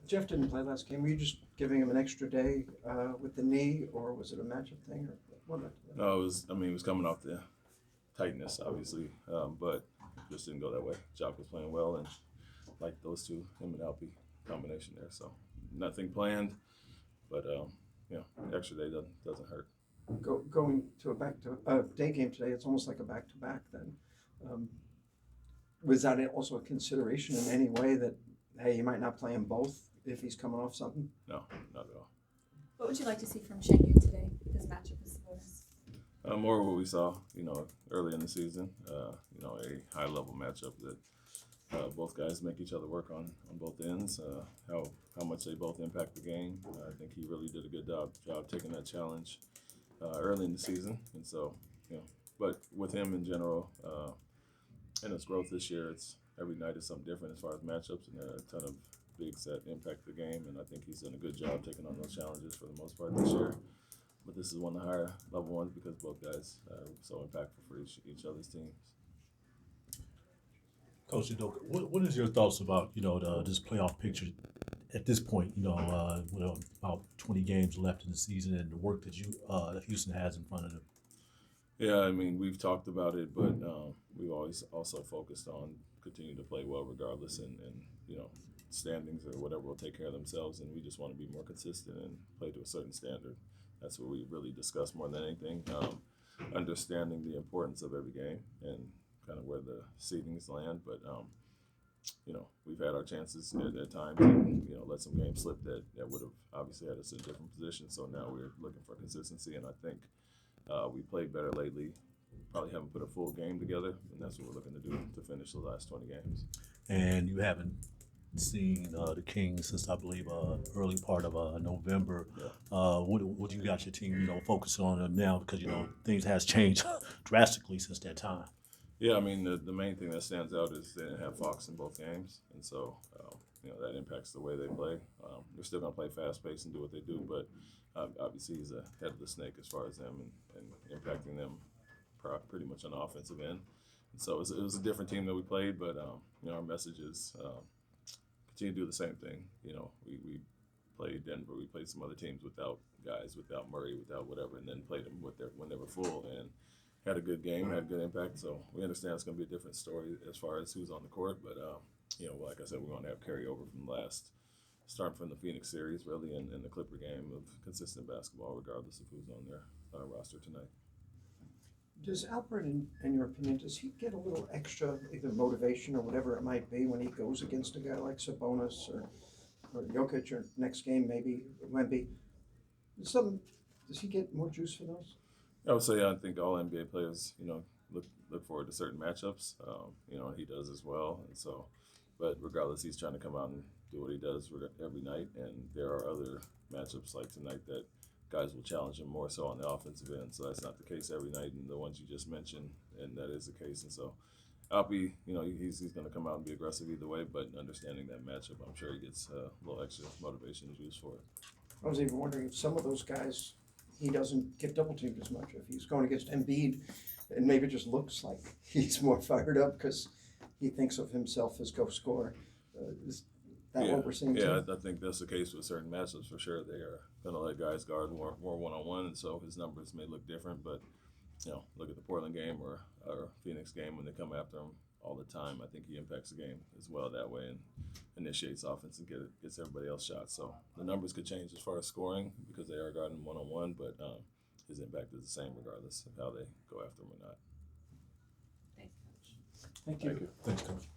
Jeff didn't play last game. Were you just giving him an extra day with the knee, or was it a matchup thing, or what? No, it was. I mean, he was coming off the tightness, obviously, but just didn't go that way. Jock was playing well, and like those two, him and Alpi combination there. So nothing planned, but extra day doesn't hurt. Going to a day game today, it's almost like a back to back. Then, was that also a consideration in any way that hey, you might not play him both if he's coming off something? No, not at all. What would you like to see from Shenyu today? His matchup is bonus. More of what we saw, early in the season. A high-level matchup that both guys make each other work on both ends. How much they both impact the game. I think he really did a good job taking that challenge early in the season, and so But with him in general, and his growth this year, it's every night is something different as far as matchups, and there are a ton of bigs that impact the game, and I think he's done a good job taking on those challenges for the most part this year. But this is one of the higher level ones because both guys are so impactful for each other's teams. Coach, what is your thoughts about this playoff picture at this point? With about 20 games left in the season and the work that that Houston has in front of them. Yeah, I mean we've talked about it, but we've always also focused on continuing to play well regardless, and standings or whatever will take care of themselves, and we just want to be more consistent and play to a certain standard. That's what we really discuss more than anything. Understanding the importance of every game and kind of where the seedings land, but we've had our chances at times, and let some games slip that would have obviously had us in a different position. So now we're looking for consistency, and I think we played better lately. Probably haven't put a full game together, and that's what we're looking to do to finish the last 20 games. And you haven't seen the Kings since I believe early part of November. Yeah. What do you got your team focused on them now, because things has changed drastically since that time? Yeah, I mean the main thing that stands out is they didn't have Fox in both games, and so that impacts the way they play. They're still going to play fast paced and do what they do, but obviously he's ahead of the snake as far as them and impacting them pretty much on the offensive end. And so it was a different team that we played, but our message is continue to do the same thing. We played Denver, we played some other teams without guys, without Murray, without whatever, and then played them when they were full and had a good game, had a good impact. So we understand it's going to be a different story as far as who's on the court, but like I said, we want to have carryover from starting from the Phoenix series, really, and the Clipper game of consistent basketball, regardless of who's on their roster tonight. Does Alpert, in your opinion, does he get a little extra either motivation or whatever it might be when he goes against a guy like Sabonis or Jokic, or next game maybe Wemby? Does he get more juice for those? I would say I think all NBA players, look forward to certain matchups. He does as well, and so. But regardless, he's trying to come out and do what he does every night, and there are other matchups like tonight that guys will challenge him more so on the offensive end. So that's not the case every night, and the ones you just mentioned, and that is the case. And so Alpi, he's going to come out and be aggressive either way, but understanding that matchup, I'm sure he gets a little extra motivation and juice for it. I was even wondering if some of those guys, he doesn't get double teamed as much. If he's going against Embiid, and maybe it just looks like he's more fired up because he thinks of himself as go-scorer. Is that what we're seeing? Yeah, too? I think that's the case with certain matchups for sure. They are going to let guys guard more one-on-one, and so his numbers may look different. But look at the Portland game or Phoenix game when they come after him all the time. I think he impacts the game as well that way and initiates offense and gets everybody else shots. So the numbers could change as far as scoring because they are guarding one-on-one, but his impact is the same regardless of how they go after him or not. Thanks, Coach. Thank you. Thanks, Coach.